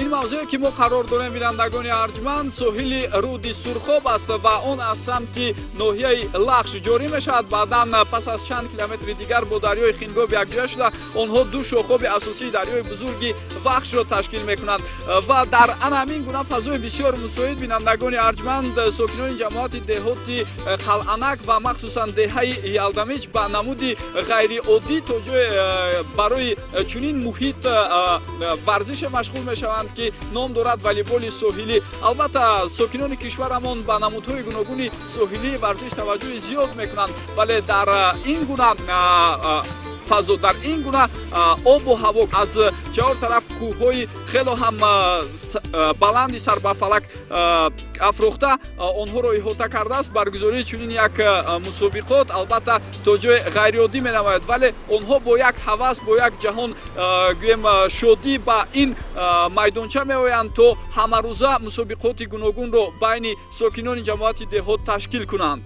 ин мавзӯе ки мо қарор дорем бинандагони арҷманд соҳили руди сурхоб аст ва он аз самти ноҳияи лахш ҷорӣ мешавад. Баъдан пас аз чанд километри дигар бо дарёи Хингоб якҷоя шуда онҳо ду шохоби асосии дарёи бузурги Вахшро ташкил мекунанд ва дар ана ҳамин гуна фазои бисёр мусоид бинандагони арҷманд сокинони ҷамоати деҳоти Қалъанак ва махсусан деҳаи Ялдамич ба намуди ғайриоддӣ то ҷое барои чунин муҳит варзише машғул мешаванд ки ном дорад волейболи соҳилӣ. Албатта сокинони кишварамон ба намудҳои гуногуни соҳилии варзиш таваҷҷӯҳи зиёд мекунанд, вале дар ин гуна фазо, дар ин гуна обу ҳаво аз чаҳор тараф кӯҳҳои хело ҳам баланди сарбафалак афрохта онҳоро иҳота кардааст. Баргузории чунин як мусобиқот албатта то ҷои ғайриоддӣ менамояд, вале онҳо бо як ҳавас, бо як ҷаҳон гӯем шодӣ ба ин майдонча меоянд то ҳамарӯза мусобиқоти гуногунро байни сокинони ҷамоати деҳот ташкил кунанд.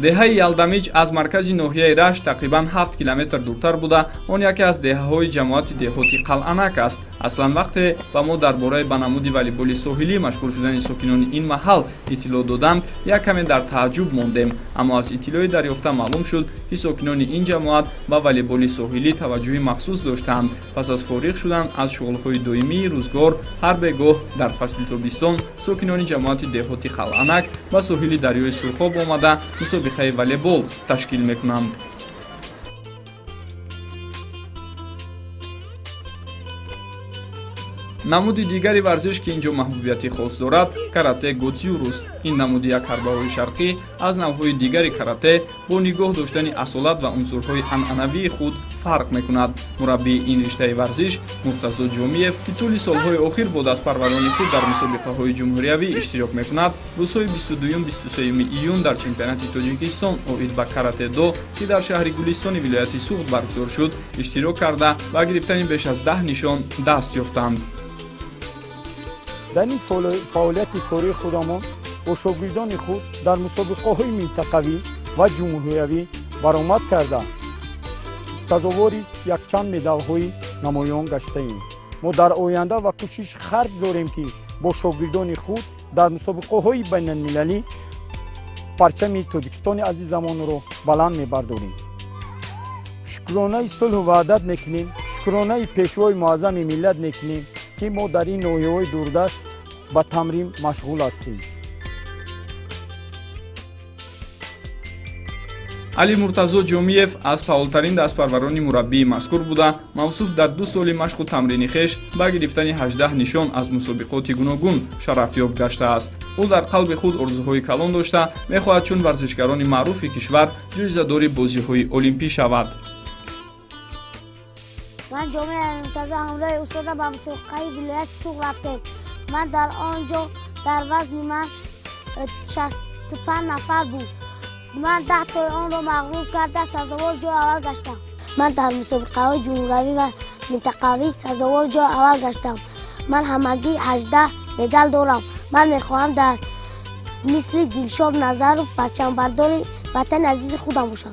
деҳаи Ялдамич аз маркази ноҳияи Рашт тақрибан 7 километр дуртар буда, он яке аз деҳаҳои ҷамоати деҳоти Қалъанак аст. Аслан вақте ба мо дар бораи ба намуди волейболи соҳилӣ машғул шудани сокинони ин маҳал иттилоъ доданд, як каме дар тааҷҷуб мондем, аммо аз иттилоъи дарёфта маълум шуд, ки сокинони ин ҷамоат ба волейболи соҳилӣ таваҷҷӯҳи махсус доштаанд. Пас аз фориғ шудан аз шуғулҳои доимии рӯзгор, ҳар бегоҳ дар фасли тобистон сокинони ҷамоати деҳоти Қалъанак ба соҳили дарёи Сурхоб омада мусобиқаи волейбол ташкил мекунанд. намуди дигари варзиш ки инҷо маҳбубияти хос дорад, карате гудзюруст. ин намуди як ҳарбаҳои шарқӣ аз навъҳои дигари карате бо нигоҳ доштани асолат ва унсурҳои анъанавии худ фарқ мекунад. мураббии ин риштаи варзиш Муртазо Ҷомиев ки тӯли солҳои охир бо дастпарварони худ дар мусобиқаҳои ҷумҳуриявӣ иштирок мекунад, рӯзҳои 22-23 июн дар чемпионати Тоҷикистон оид ба карате-до ки дар шаҳри Гулистони вилояти Суғд баргузор шуд, иштирок карда ба гирифтани беш аз 10 нишон даст ёфтанд. дар ин фаъолияти кории худамон бо шогирдони худ дар мусобиқаҳои минтақавӣ ва ҷумҳуриявӣ баромад карда сазовори якчанд медалҳои намоён гаштаем. мо дар оянда ва кӯшиш харҷ дорем ки бо шогирдони худ дар мусобиқаҳои байналмилалӣ парчами Тоҷикистони азизамонро баланд мебардорем. шукронаи сулҳу ваҳдат мекунем, шукронаи пешвои муаззами миллат мекунем ки мо дар ин ноҳияҳои дурдаст ба тамрин машғул ҳастем. али Муртазо Ҷомиев аз фаъолтарин дастпарварони мураббии мазкур буда, мавсуф дар 2 соли машқу тамрини хеш ба гирифтани 18 нишон аз мусобиқоти гуногун шарафёб гаштааст. ӯ дар қалби худ орзуҳои калон дошта мехоҳад чун варзишгарони маъруфи кишвар ҷоизадори бозиҳои олимпӣ шавад. من جامعه منتظر همراه استاد با مسابقه ولایت سوق رفتم. من در آنجا در وزن من 65 نفر بود. من 10 تا آن را مغلوب کرده سزاوار جای اول گشتم. من در مسابقه های جمهوری و منطقوی سزاوار جای اول گشتم. من همگی 18 مدال دارم. من میخواهم در مثل دلشاد نظرов پرچمبرداری وطن عزیز خودم باشم.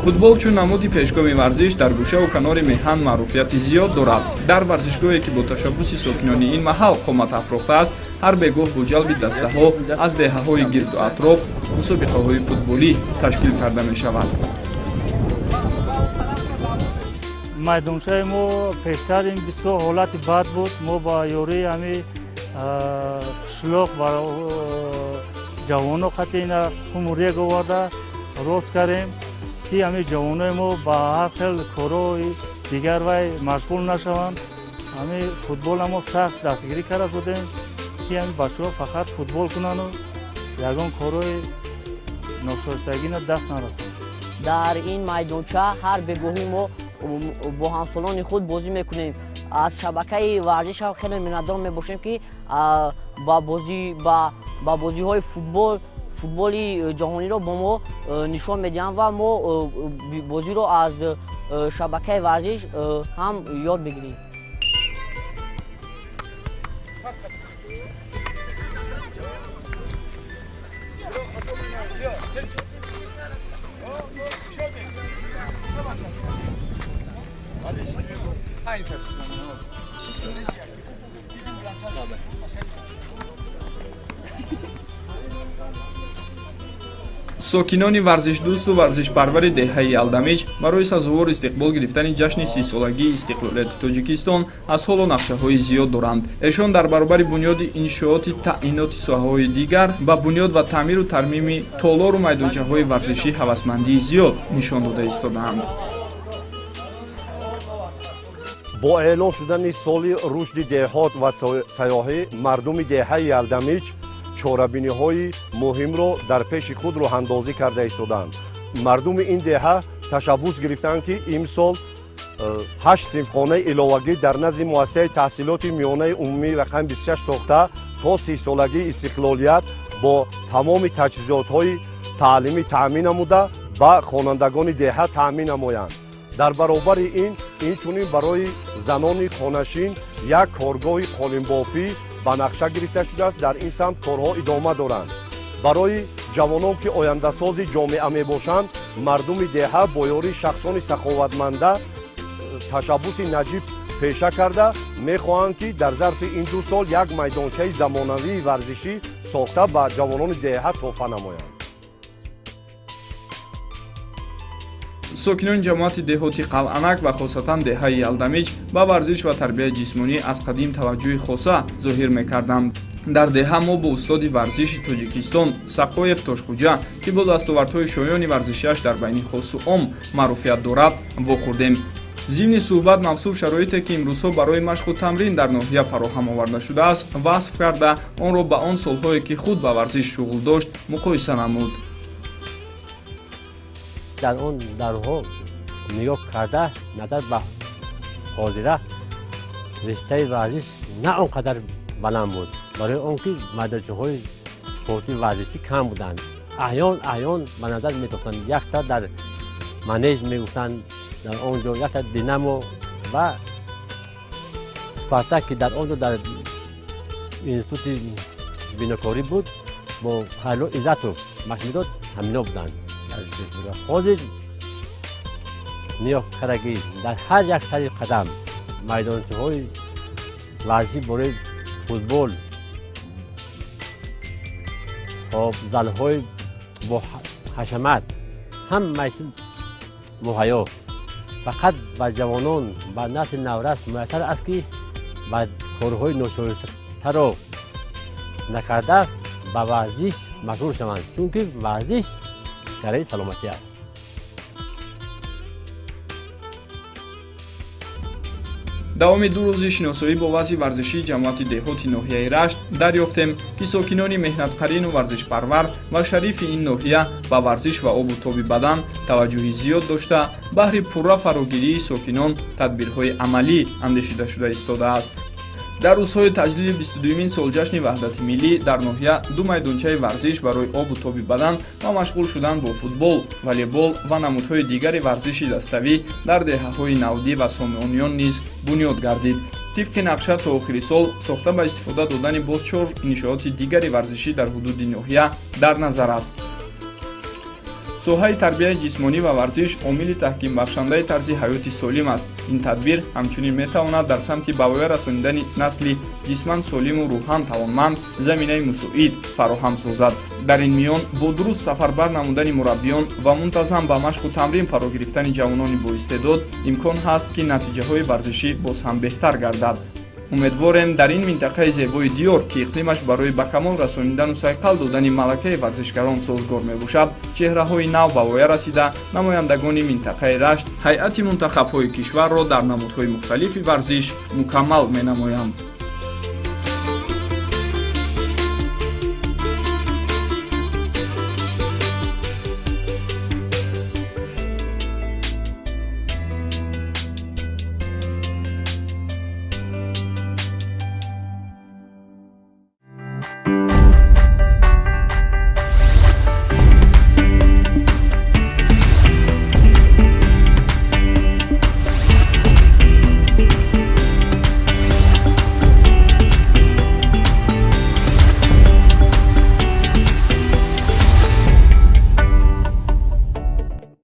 футбол чун намуди пешгоми варзиш дар гӯшаву канори меҳан маъруфияти зиёд дорад. дар варзишгоҳе ки бо ташаббуси сокинони ин маҳал қомат афрохта аст, ҳар бегоҳ бо ҷалби дастаҳо аз деҳаҳои гирду атроф мусобиқаҳои футболӣ ташкил карда мешавад. майдончаи мо пештар ин бисёр ҳолати бад буд. мо ба ёрии ҳамин шлоқ ва ҷавоно қатина хумурек оварда рост кардем ки ҳамин ҷавонои мо ба ҳар хел корои дигар вай машғул нашаванд. ҳамин футбола мо сахт дастгирӣ карда будем ки ҳамин бачаҳо фақат футбол кунанду ягон корои ношоистагино даст нарасанд. дар ин майдонча ҳар бегоҳи мо бо ҳамсолони худ бозӣ мекунем. аз шабакаи варзиш ҳам хеле миннатдор мебошем ки ба бозиҳои футболи ҷаҳониро бо мо нишон медиҳанд ва мо бозиро аз шабакаи варзиш ҳам ёд бигирӣ. сокинони варзишдӯсту варзишпарвари деҳаи Алдамич барои сазовор истиқбол гирифтани ҷашни 30-солагии истиқлолияти Тоҷикистон аз ҳоло нақшаҳои зиёд доранд. Эшон дар баробари бунёди иншооти таъиноти соҳаҳои дигар ба бунёд ва таъмиру тармими толору майдончаҳои варзишӣ ҳавасмандии зиёд нишон дода истодаанд. бо эълон шудани соли рушди деҳот ва сайёҳӣ мардуми деҳаи Алдамич чорабиниҳои муҳимро дар пеши худ роҳандозӣ карда истоданд. мардуми ин деҳа ташаббус гирифтанд ки имсол 8 синфхонаи иловагӣ дар назди муассисаи таҳсилоти миёнаи умумии рақами 26 сохта то 30 солагии истиқлолият бо тамоми таҷҳизотҳои таълимӣ таъмин намуда ба хонандагони деҳа таъмин намоянд. дар баробари ин инчунин барои занони хонашин як коргоҳи қолинбофӣ ба нақша гирифта шудааст. дар ин самт корҳо идома доранд. барои ҷавонон ки ояндасози ҷомеа мебошанд мардуми деҳа бо ёрии шахсони саховатманда ташаббуси наҷиб пеша карда мехоҳанд ки дар зарфи ин 2 сол як майдончаи замонавии варзишӣ сохта ба ҷавонони деҳа тоҳфа намоянд. сокинони ҷамоати деҳоти қалъанак ва хосатан деҳаи Алдамич ба варзиш ва тарбияи ҷисмонӣ аз қадим таваҷҷӯҳи хоса зоҳир мекарданд. дар деҳа мо бо устоди варзиши Тоҷикистон Сақоев Тошхуҷа ки бо дастовардҳои шоёни варзишиаш дар байни хосу ом маъруфият дорад вохӯрдем. зимни суҳбат мавсуф шароите ки имрӯзҳо барои машту тамрин дар ноҳия фароҳам оварда шудааст васф карда онро ба он солҳое ки худ ба варзиш шуғл дошт муқоиса намуд. дар он даврҳо нигоҳ карда назар ба ҳозира риштаи варзиш на он қадар баланд буд, барои он ки майдончаҳои спорти варзишӣ кам буданд. аҳён ба назар метофтанд якта дар манеж мегуфтанд, дар он ҷо якта динамо ва спартак ки дар он ҷо дар институти бинокорӣ буд бо хайло иззатов маҳмудот ҳамино буданд. ҳозир нигоҳ кардаги дар ҳар як сари қадам майдончаҳои варзиши бораи футбол, залҳои бо ҳашамат ҳамаи муҳайё фақат ба ҷавонон ба насли наврас муяссар аст ки ба корҳои ношоистаро накарда ба варзиш машғул шаванд, чунки варзиш гараи саломатӣ аст. давоми 2 рӯзи шиносоӣ бо вазъи варзишии ҷамоати деҳоти ноҳияи Рашт дарёфтем ки сокинони меҳнатқарину варзишпарвар ва шарифи ин ноҳия ба варзиш ва обу тоби бадан таваҷҷӯҳи зиёд дошта баҳри пурра фарогирии сокинон тадбирҳои амалӣ андешида шуда истодааст. дар рӯзҳои таҷлили 22-мин солҷашни ваҳдати миллӣ дар ноҳия 2 майдончаи варзиш барои обу тоби бадан ва машғул шудан бо футбол, волейбол ва намудҳои дигари варзиши dastavӣ дар деҳаҳои навдӣ ва сомиёниён низ бунёд гардид. тибқи нақша то охири сол сохта ба истифода додани боз 4 иншооти дигари варзишӣ дар ҳудуди ноҳия дар назар аст. соҳаи тарбияи ҷисмонӣ ва варзиш омили таҳкимбахшандаи тарзи ҳаёти солим аст. ин тадбир ҳамчунин метавонад дар самти ба воя расонидани насли ҷисман солиму рӯҳан тавонманд заминаи мусоид фароҳам созад. дар ин миён бо дуруст сафарбар намудани мураббиён ва мунтазам ба машқу тамрин фаро гирифтани ҷавонони боистеъдод имкон ҳаст ки натиҷаҳои варзишӣ боз ҳам беҳтар гардад. умедворем дар ин минтақаи зебои диёр ки иқлимаш барои ба камол расонидану сайқал додани малакаи варзишгарон созгор мебошад чеҳраҳои нав ба воя расида намояндагони минтақаи Рашт ҳайати мунтахабҳои кишварро дар намудҳои мухталифи варзиш мукаммал менамоянд.